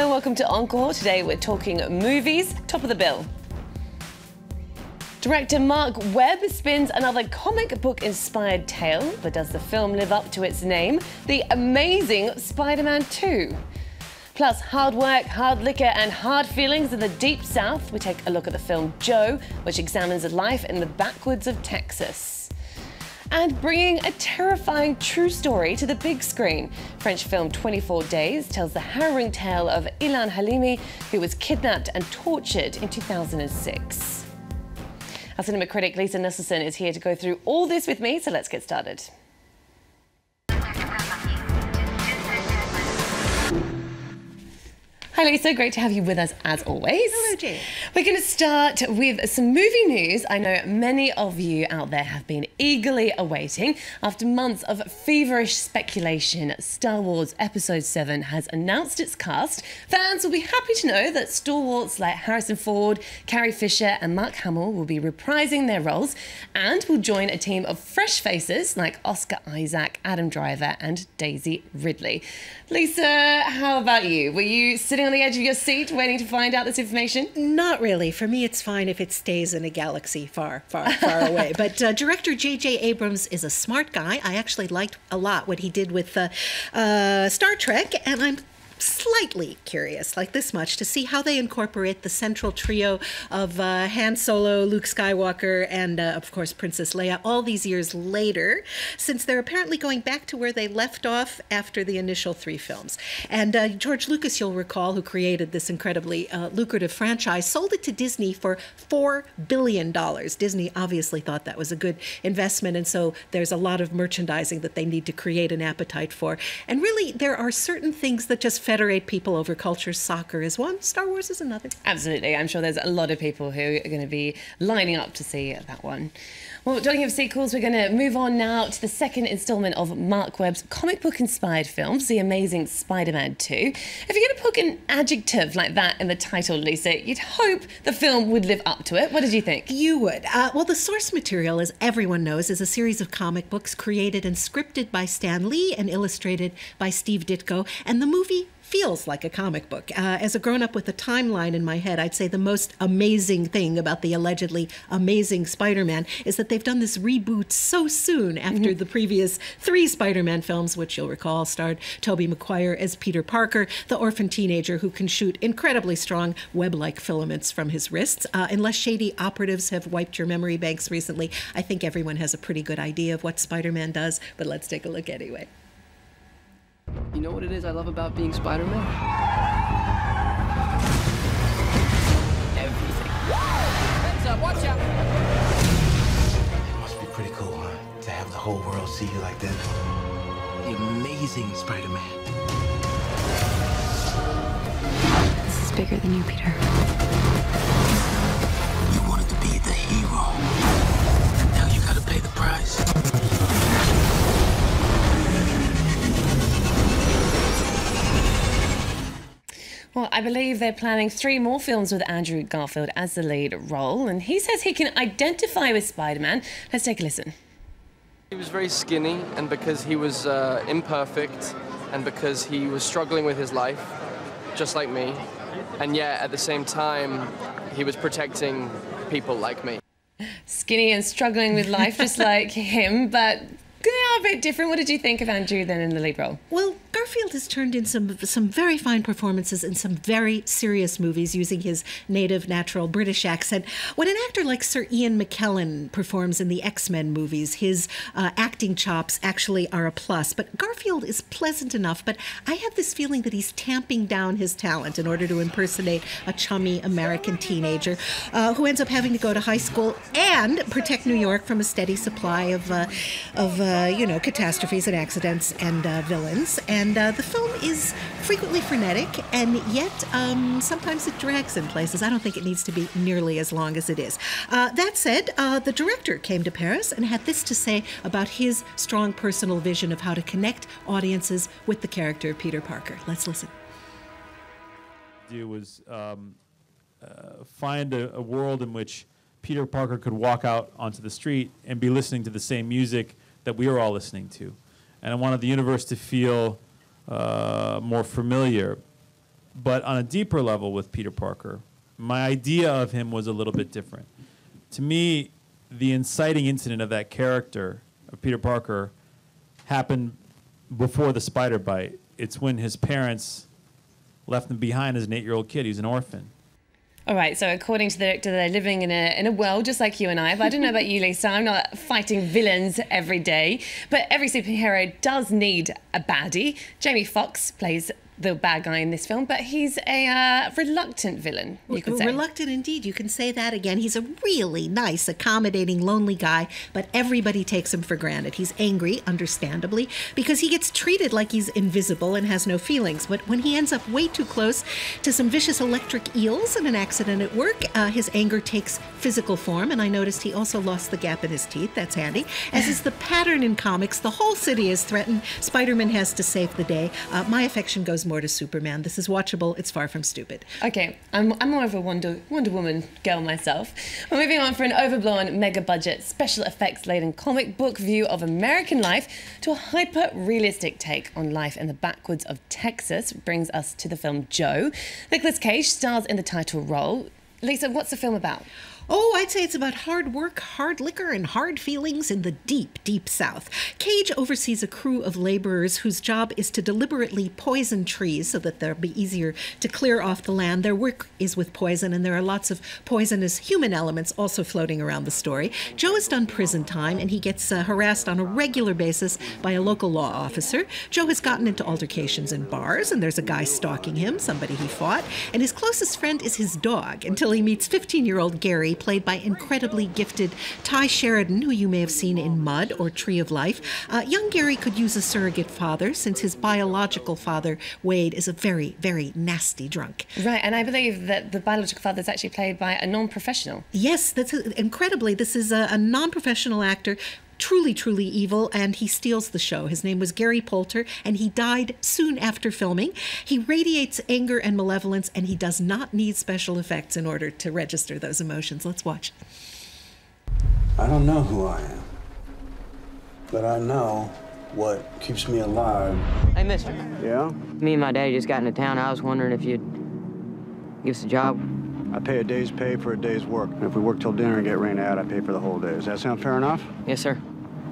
Hello and welcome to Encore. Today we're talking movies, top of the bill. Director Marc Webb spins another comic book-inspired tale, but does the film live up to its name? The amazing Spider-Man 2. Plus, hard work, hard liquor and hard feelings in the Deep South. We take a look at the film Joe, which examines life in the backwoods of Texas. And bringing a terrifying true story to the big screen. French film 24 Days tells the harrowing tale of Ilan Halimi, who was kidnapped and tortured in 2006. Our cinema critic Lisa Nusselson is here to go through all this with me, so let's get started. Hi Lisa, great to have you with us as always. Hello Jane. We're going to start with some movie news I know many of you out there have been eagerly awaiting. After months of feverish speculation, Star Wars Episode 7 has announced its cast. Fans will be happy to know that stalwarts like Harrison Ford, Carrie Fisher and Mark Hamill will be reprising their roles and will join a team of fresh faces like Oscar Isaac, Adam Driver and Daisy Ridley. Lisa, how about you? Were you sitting on the edge of your seat waiting to find out this information? Not really. For me, it's fine if it stays in a galaxy far, far, far away. But director J.J. Abrams is a smart guy. I actually liked a lot what he did with Star Trek, and I'm slightly curious, like this much, to see how they incorporate the central trio of Han Solo, Luke Skywalker, and of course Princess Leia all these years later, since they're apparently going back to where they left off after the initial 3 films. And George Lucas, you'll recall, who created this incredibly lucrative franchise, sold it to Disney for $4 billion. Disney obviously thought that was a good investment, and so there's a lot of merchandising that they need to create an appetite for. And really, there are certain things that just federate people over culture. Soccer is one, Star Wars is another. Absolutely. I'm sure there's a lot of people who are going to be lining up to see that one. Well, talking of sequels, we're going to move on now to the second instalment of Marc Webb's comic book-inspired films, The Amazing Spider-Man 2. If you're going to put an adjective like that in the title, Lisa, you'd hope the film would live up to it. What did you think? You would. Well, the source material, as everyone knows, is a series of comic books created and scripted by Stan Lee and illustrated by Steve Ditko, and the movie feels like a comic book. As a grown-up with a timeline in my head, I'd say the most amazing thing about the allegedly amazing Spider-Man is that they've done this reboot so soon after the previous 3 Spider-Man films, which you'll recall starred Tobey Maguire as Peter Parker, the orphan teenager who can shoot incredibly strong web-like filaments from his wrists. Unless shady operatives have wiped your memory banks recently, I think everyone has a pretty good idea of what Spider-Man does, but let's take a look anyway. You know what it is I love about being Spider-Man? Everything. Heads up, watch out! It must be pretty cool, huh? To have the whole world see you like this. The amazing Spider-Man. This is bigger than you, Peter. You wanted to be the hero. Now you gotta pay the price. Well, I believe they're planning 3 more films with Andrew Garfield as the lead role, and he says he can identify with Spider-Man. Let's take a listen. He was very skinny, and because he was imperfect, and because he was struggling with his life, just like me, and yet at the same time, he was protecting people like me. Skinny and struggling with life, just like him, but they are a bit different. What did you think of Andrew then in the lead role? Well, Garfield has turned in some very fine performances in some very serious movies using his native, natural British accent. When an actor like Sir Ian McKellen performs in the X-Men movies, his acting chops actually are a plus. But Garfield is pleasant enough, but I have this feeling that he's tamping down his talent in order to impersonate a chummy American teenager who ends up having to go to high school and protect New York from a steady supply of catastrophes and accidents and villains. And the film is frequently frenetic, and yet sometimes it drags in places. I don't think it needs to be nearly as long as it is. That said, the director came to Paris and had this to say about his strong personal vision of how to connect audiences with the character of Peter Parker. Let's listen. Do was find a world in which Peter Parker could walk out onto the street and be listening to the same music that we are all listening to. And I wanted the universe to feel more familiar. But on a deeper level with Peter Parker, my idea of him was a little bit different. To me, the inciting incident of that character, of Peter Parker, happened before the spider bite. It's when his parents left him behind as an 8-year-old kid. He was an orphan. All right, so according to the director, they're living in a world just like you and I. But I don't know about you, Lisa. I'm not fighting villains every day. But every superhero does need a baddie. Jamie Foxx plays the bad guy in this film, but he's a reluctant villain, you could say. Reluctant indeed. You can say that again. He's a really nice, accommodating, lonely guy, but everybody takes him for granted. He's angry, understandably, because he gets treated like he's invisible and has no feelings. But when he ends up way too close to some vicious electric eels in an accident at work, his anger takes physical form, and I noticed he also lost the gap in his teeth. That's handy. As is the pattern in comics, the whole city is threatened. Spider-Man has to save the day. My affection goes more to Superman. This is watchable. It's far from stupid. Okay, I'm more of a Wonder Woman girl myself. We're moving on from an overblown, mega-budget, special effects-laden comic book view of American life to a hyper-realistic take on life in the backwoods of Texas. Brings us to the film Joe. Nicolas Cage stars in the title role. Lisa, what's the film about? Oh, I'd say it's about hard work, hard liquor, and hard feelings in the deep, deep South. Cage oversees a crew of laborers whose job is to deliberately poison trees so that they'll be easier to clear off the land. Their work is with poison, and there are lots of poisonous human elements also floating around the story. Joe has done prison time, and he gets harassed on a regular basis by a local law officer. Joe has gotten into altercations in bars, and there's a guy stalking him, somebody he fought, and his closest friend is his dog, until he meets 15-year-old Gary, played by incredibly gifted Ty Sheridan, who you may have seen in Mud or Tree of Life. Young Gary could use a surrogate father, since his biological father, Wade, is a very, very nasty drunk. Right, and I believe that the biological father is actually played by a non-professional. Yes, that's incredibly. This is a non-professional actor, truly, truly evil, and he steals the show. His name was Gary Poulter, and he died soon after filming. He radiates anger and malevolence, and he does not need special effects in order to register those emotions. Let's watch. I don't know who I am, but I know what keeps me alive. Hey, mister. Yeah? Me and my daddy just got into town. I was wondering if you'd give us a job. I pay a day's pay for a day's work. And if we work till dinner and get rained out, I pay for the whole day. Does that sound fair enough? Yes, sir.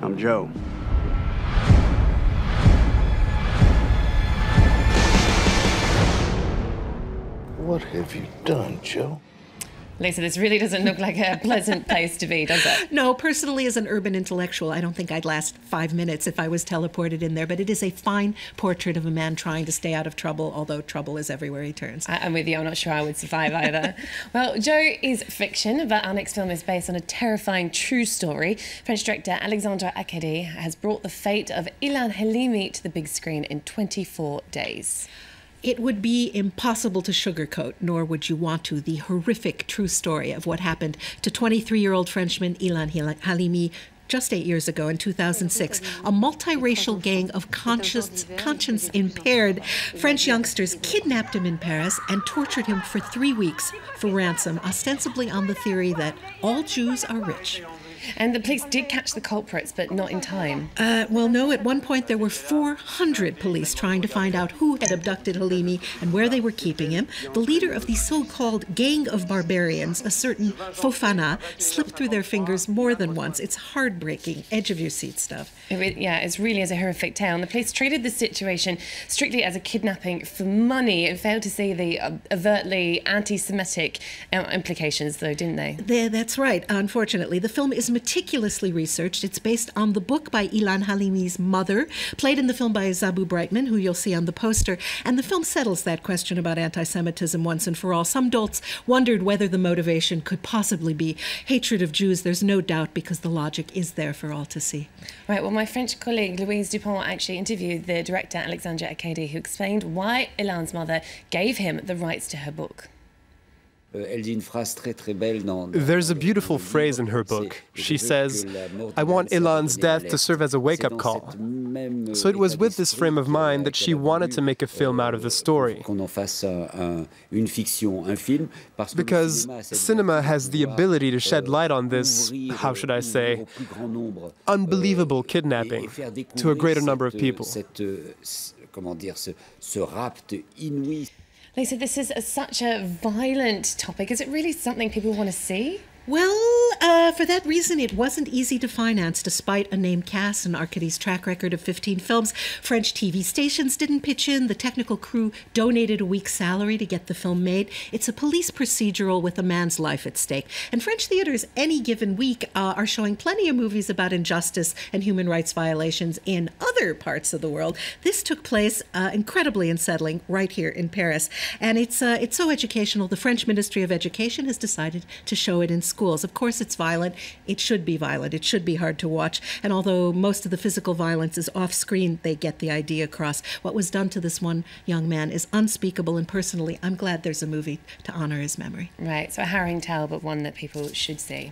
I'm Joe. What have you done, Joe? Lisa, this really doesn't look like a pleasant place to be, does it? No, personally, as an urban intellectual, I don't think I'd last 5 minutes if I was teleported in there, but it is a fine portrait of a man trying to stay out of trouble, although trouble is everywhere he turns. I'm with you. I'm not sure I would survive either. Well, Joe is fiction, but our next film is based on a terrifying true story. French director Alexandre Acardy has brought the fate of Ilan Halimi to the big screen in 24 days. It would be impossible to sugarcoat, nor would you want to, the horrific true story of what happened to 23-year-old Frenchman Ilan Halimi just 8 years ago in 2006. A multiracial gang of conscience-impaired French youngsters kidnapped him in Paris and tortured him for 3 weeks for ransom, ostensibly on the theory that all Jews are rich. And the police did catch the culprits, but not in time. Well, no, at one point there were 400 police trying to find out who had abducted Halimi and where they were keeping him. The leader of the so-called gang of barbarians, a certain Fofana, slipped through their fingers more than once. It's heartbreaking, edge-of-your-seat stuff. It really is a horrific tale. And the police treated the situation strictly as a kidnapping for money and failed to see the overtly anti-Semitic implications, though, didn't they? That's right, unfortunately. The film is meticulously researched. It's based on the book by Ilan Halimi's mother, played in the film by Zabu Brightman, who you'll see on the poster. And the film settles that question about anti-Semitism once and for all. Some dolts wondered whether the motivation could possibly be hatred of Jews. There's no doubt, because the logic is there for all to see. Right, well, my French colleague Louise Dupont actually interviewed the director Alexandre Acardy, who explained why Ilan's mother gave him the rights to her book. There's a beautiful phrase in her book. She says, "I want Ilan's death to serve as a wake-up call." So it was with this frame of mind that she wanted to make a film out of the story. Because cinema has the ability to shed light on this, how should I say, unbelievable kidnapping to a greater number of people. Lisa, this is such a violent topic. Is it really something people want to see? Well, for that reason, it wasn't easy to finance, despite a named cast and Acardy's track record of 15 films. French TV stations didn't pitch in. The technical crew donated a week's salary to get the film made. It's a police procedural with a man's life at stake. And French theaters any given week are showing plenty of movies about injustice and human rights violations in other parts of the world. This took place, incredibly unsettling, right here in Paris. And it's so educational. The French Ministry of Education has decided to show it in schools. Of course, it's violent. It should be violent. It should be hard to watch. And although most of the physical violence is off screen, they get the idea across. What was done to this one young man is unspeakable. And personally, I'm glad there's a movie to honor his memory. Right. So a harrowing tale, but one that people should see.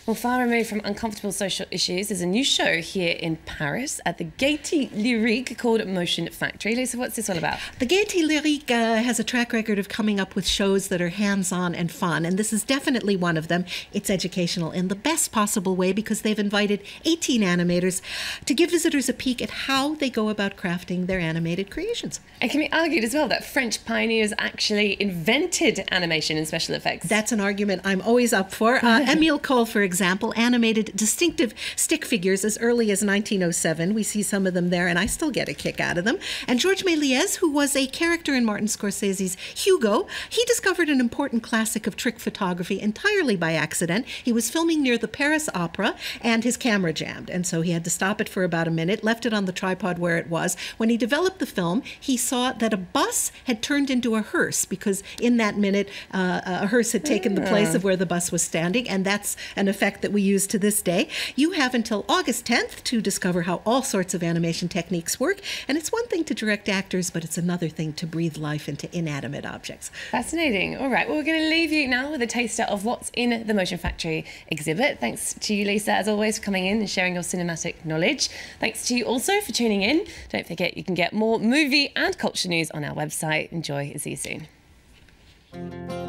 Well, far removed from uncomfortable social issues, there's a new show here in Paris at the Gaieté Lyrique called Motion Factory. Lisa, what's this all about? The Gaieté Lyrique has a track record of coming up with shows that are hands-on and fun, and this is definitely one of them. It's educational in the best possible way because they've invited 18 animators to give visitors a peek at how they go about crafting their animated creations. And can be argued as well that French pioneers actually invented animation and special effects. That's an argument I'm always up for. Émile Cohl, for example, animated distinctive stick figures as early as 1907. We see some of them there, and I still get a kick out of them. And Georges Méliès, who was a character in Martin Scorsese's Hugo, he discovered an important classic of trick photography entirely by accident. He was filming near the Paris Opera, and his camera jammed, and so he had to stop it for about a minute, left it on the tripod where it was. When he developed the film, he saw that a bus had turned into a hearse, because in that minute, a hearse had taken the place of where the bus was standing, and that's an effect that we use to this day. You have until August 10th to discover how all sorts of animation techniques work, and it's one thing to direct actors, but it's another thing to breathe life into inanimate objects. Fascinating. All right, well, we're going to leave you now with a taster of what's in the Motion Factory exhibit. Thanks to you, Lisa, as always, for coming in and sharing your cinematic knowledge. Thanks to you also for tuning in. Don't forget, you can get more movie and culture news on our website. Enjoy and see you soon.